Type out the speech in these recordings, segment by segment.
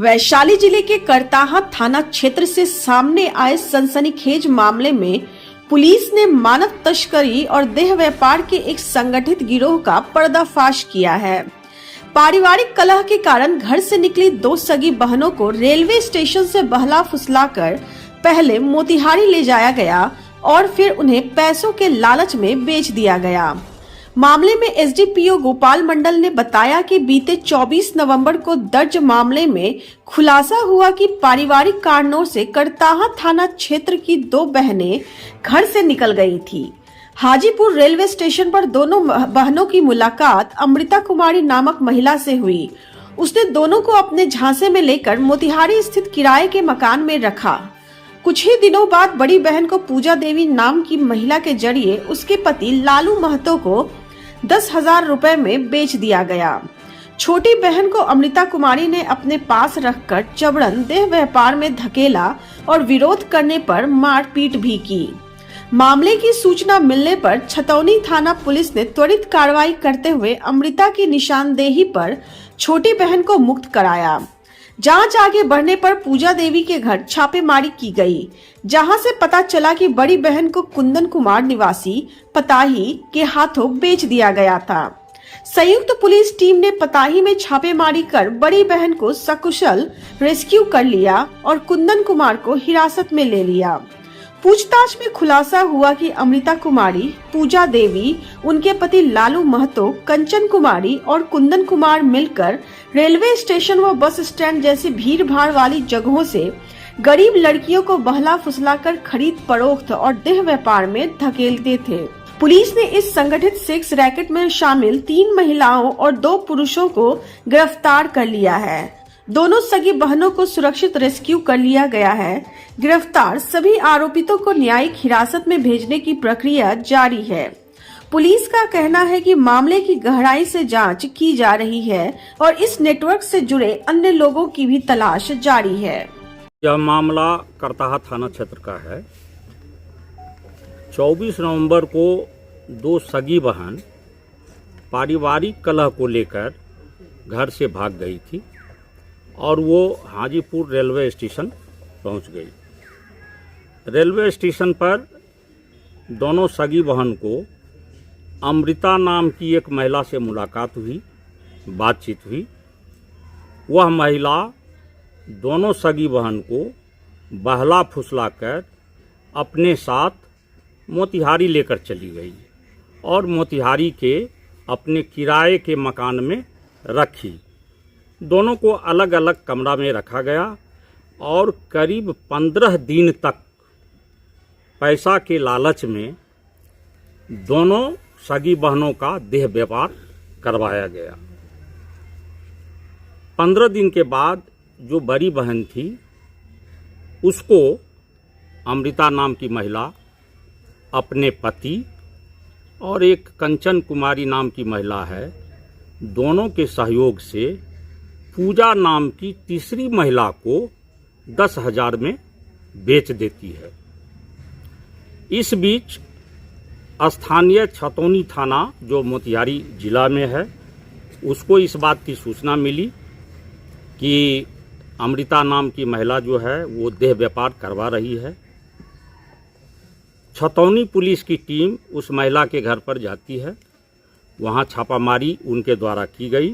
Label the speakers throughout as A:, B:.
A: वैशाली जिले के करताहा थाना क्षेत्र से सामने आए सनसनीखेज मामले में पुलिस ने मानव तस्करी और देह व्यापार के एक संगठित गिरोह का पर्दाफाश किया है। पारिवारिक कलह के कारण घर से निकली दो सगी बहनों को रेलवे स्टेशन से बहला फुसलाकर पहले मोतिहारी ले जाया गया और फिर उन्हें पैसों के लालच में बेच दिया गया। मामले में एसडीपीओ गोपाल मंडल ने बताया कि बीते 24 नवंबर को दर्ज मामले में खुलासा हुआ कि पारिवारिक कारणों से करताहा थाना क्षेत्र की दो बहनें घर से निकल गई थी। हाजीपुर रेलवे स्टेशन पर दोनों बहनों की मुलाकात अमृता कुमारी नामक महिला से हुई। उसने दोनों को अपने झांसे में लेकर मोतिहारी स्थित किराए के मकान में रखा। कुछ ही दिनों बाद बड़ी बहन को पूजा देवी नाम की महिला के जरिए उसके पति लालू महतो को 10,000 रुपए में बेच दिया गया। छोटी बहन को अमृता कुमारी ने अपने पास रखकर जबरन देह व्यापार में धकेला और विरोध करने पर मारपीट भी की। मामले की सूचना मिलने पर छतौनी थाना पुलिस ने त्वरित कार्रवाई करते हुए अमृता की निशानदेही पर छोटी बहन को मुक्त कराया। जांच आगे बढ़ने पर पूजा देवी के घर छापेमारी की गई, जहां से पता चला कि बड़ी बहन को कुंदन कुमार निवासी पताही के हाथों बेच दिया गया था। संयुक्त पुलिस टीम ने पताही में छापेमारी कर बड़ी बहन को सकुशल रेस्क्यू कर लिया और कुंदन कुमार को हिरासत में ले लिया। पूछताछ में खुलासा हुआ कि अमृता कुमारी, पूजा देवी, उनके पति लालू महतो, कंचन कुमारी और कुंदन कुमार मिलकर रेलवे स्टेशन व बस स्टैंड जैसी भीड़ भाड़ वाली जगहों से गरीब लड़कियों को बहला फुसलाकर खरीद फरोख्त और देह व्यापार में धकेलते थे। पुलिस ने इस संगठित सेक्स रैकेट में शामिल 3 महिलाओं और 2 पुरुषों को गिरफ्तार कर लिया है। दोनों सगी बहनों को सुरक्षित रेस्क्यू कर लिया गया है। गिरफ्तार सभी आरोपितों को न्यायिक हिरासत में भेजने की प्रक्रिया जारी है। पुलिस का कहना है कि मामले की गहराई से जांच की जा रही है और इस नेटवर्क से जुड़े अन्य लोगों की भी तलाश जारी है।
B: यह मामला करताहा थाना क्षेत्र का है। 24 नवंबर को 2 सगी बहन पारिवारिक कलह को लेकर घर से भाग गई थी और वो हाजीपुर रेलवे स्टेशन पहुंच गई। रेलवे स्टेशन पर दोनों सगी बहन को अमृता नाम की एक महिला से मुलाकात हुई, बातचीत हुई। वह महिला दोनों सगी बहन को बहला फुसला कर अपने साथ मोतिहारी लेकर चली गई और मोतिहारी के अपने किराए के मकान में रखी। दोनों को अलग अलग कमरा में रखा गया और करीब 15 दिन तक पैसा के लालच में दोनों सगी बहनों का देह व्यापार करवाया गया। 15 दिन के बाद जो बड़ी बहन थी उसको अमृता नाम की महिला अपने पति और एक कंचन कुमारी नाम की महिला है, दोनों के सहयोग से पूजा नाम की तीसरी महिला को 10,000 में बेच देती है। इस बीच स्थानीय छतौनी थाना जो मोतिहारी जिला में है उसको इस बात की सूचना मिली कि अमृता नाम की महिला जो है वो देह व्यापार करवा रही है। छतौनी पुलिस की टीम उस महिला के घर पर जाती है। वहाँ छापामारी उनके द्वारा की गई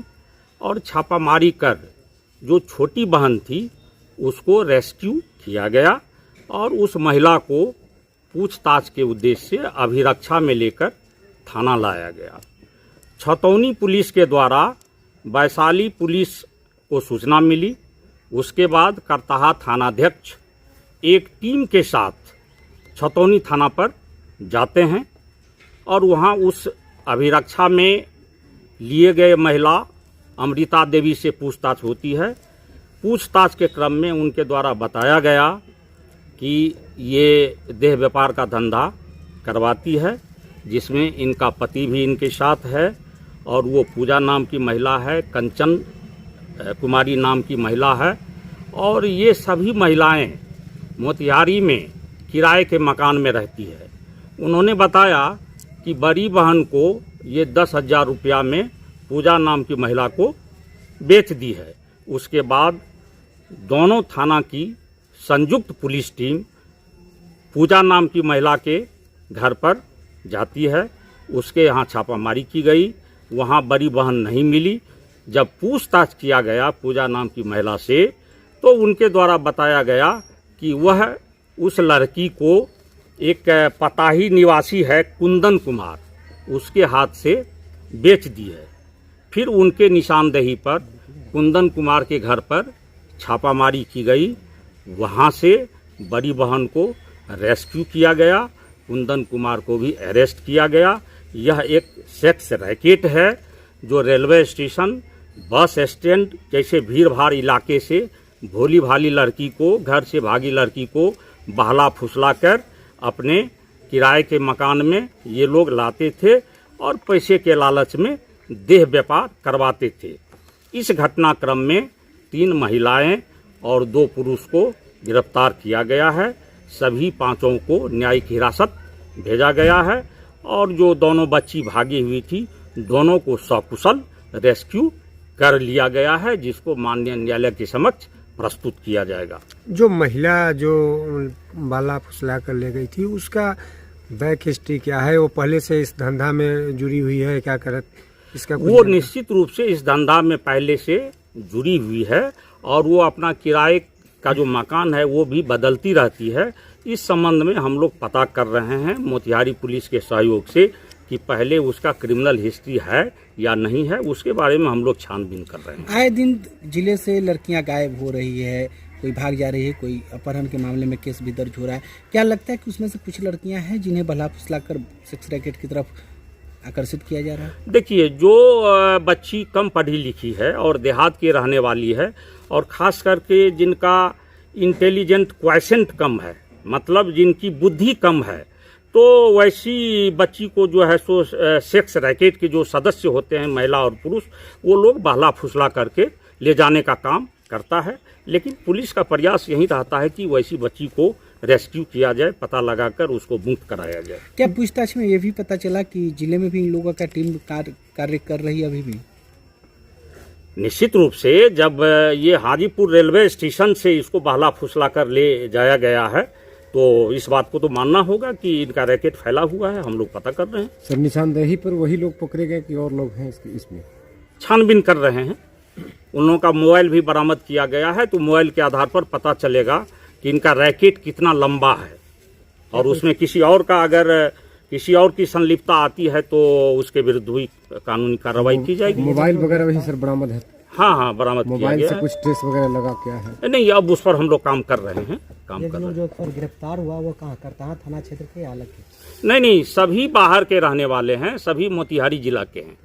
B: और छापामारी कर जो छोटी बहन थी उसको रेस्क्यू किया गया और उस महिला को पूछताछ के उद्देश्य से अभिरक्षा में लेकर थाना लाया गया। छतौनी पुलिस के द्वारा वैशाली पुलिस को सूचना मिली। उसके बाद करताहा थानाध्यक्ष एक टीम के साथ छतौनी थाना पर जाते हैं और वहाँ उस अभिरक्षा में लिए गए महिला अमृता देवी से पूछताछ होती है। पूछताछ के क्रम में उनके द्वारा बताया गया कि ये देह व्यापार का धंधा करवाती है, जिसमें इनका पति भी इनके साथ है और वो पूजा नाम की महिला है, कंचन कुमारी नाम की महिला है और ये सभी महिलाएं मोतिहारी में किराए के मकान में रहती है। उन्होंने बताया कि बड़ी बहन को ये 10,000 रुपया में पूजा नाम की महिला को बेच दी है। उसके बाद दोनों थाना की संयुक्त पुलिस टीम पूजा नाम की महिला के घर पर जाती है। उसके यहाँ छापामारी की गई, वहाँ बड़ी बहन नहीं मिली। जब पूछताछ किया गया पूजा नाम की महिला से तो उनके द्वारा बताया गया कि वह उस लड़की को एक पताही निवासी है कुंदन कुमार, उसके हाथ से बेच दी है। फिर उनके निशानदेही पर कुंदन कुमार के घर पर छापामारी की गई, वहाँ से बड़ी बहन को रेस्क्यू किया गया, कुंदन कुमार को भी अरेस्ट किया गया। यह एक सेक्स रैकेट है जो रेलवे स्टेशन, बस स्टैंड जैसे भीड़ भाड़ इलाके से भोली भाली लड़की को, घर से भागी लड़की को बहला फुसला कर अपने किराए के मकान में ये लोग लाते थे और पैसे के लालच में देह व्यापार करवाते थे। इस घटनाक्रम में 3 महिलाएं और 2 पुरुष को गिरफ्तार किया गया है। सभी 5 को न्यायिक हिरासत भेजा गया है और जो दोनों बच्ची भागी हुई थी दोनों को सकुशल रेस्क्यू कर लिया गया है, जिसको माननीय न्यायालय के समक्ष प्रस्तुत किया जाएगा।
C: जो महिला जो बाला फुसला कर ले गई थी उसका बैक हिस्ट्री क्या है? वो पहले से इस धंधा में जुड़ी हुई है क्या? करत इसका
B: वो निश्चित रूप से इस धंधा में पहले से जुड़ी हुई है और वो अपना किराए का जो मकान है वो भी बदलती रहती है। इस संबंध में हम लोग पता कर रहे हैं मोतिहारी पुलिस के सहयोग से कि पहले उसका क्रिमिनल हिस्ट्री है या नहीं है, उसके बारे में हम लोग छानबीन कर रहे हैं।
D: आए दिन जिले से लड़कियां गायब हो रही है, कोई भाग जा रही है, कोई अपहरण के मामले में केस भी दर्ज हो रहा है। क्या लगता है कि उसमें से कुछ लड़कियां हैं जिन्हें भला फुसला कर सेक्स रैकेट की तरफ आकर्षित किया जा रहा है?
B: देखिए, जो बच्ची कम पढ़ी लिखी है और देहात की रहने वाली है और ख़ास करके जिनका इंटेलिजेंट क्वेश्चंट कम है, मतलब जिनकी बुद्धि कम है, तो वैसी बच्ची को जो है सो सेक्स रैकेट के जो सदस्य होते हैं महिला और पुरुष, वो लोग बहला फुसला करके ले जाने का काम करता है। लेकिन पुलिस का प्रयास यही रहता है कि वैसी बच्ची को रेस्क्यू किया जाए, पता लगाकर उसको मुक्त कराया जाए।
D: क्या पूछताछ में ये भी पता चला कि जिले में भी इन लोगों का टीम कार्य कर रही है अभी भी?
B: निश्चित रूप से जब ये हाजीपुर रेलवे स्टेशन से इसको बहला फुसला कर ले जाया गया है तो इस बात को तो मानना होगा कि इनका रैकेट फैला हुआ है। हम लोग पता कर रहे हैं।
C: सर, निशानदेही पर वही लोग पकड़े गए कि और लोग हैं इसमें?
B: छानबीन कर रहे हैं। उन लोगों का मोबाइल भी बरामद किया गया है, तो मोबाइल के आधार पर पता चलेगा कि इनका रैकेट कितना लंबा है और उसमें किसी और का अगर किसी और की संलिप्तता आती है तो उसके विरुद्ध भी कानूनी कार्रवाई की जाएगी।
C: मोबाइल वगैरह वही सर बरामद है?
B: हाँ, बरामद किया गया है।
C: मोबाइल से कुछ ट्रेस वगैरह लगा क्या है?
B: नहीं, अब उस पर हम लोग काम कर रहे हैं।
D: जो गिरफ्तार हुआ वो कहाँ, करताहा थाना क्षेत्र के अलग के?
B: नहीं, सभी बाहर के रहने वाले हैं, सभी मोतिहारी जिला के हैं।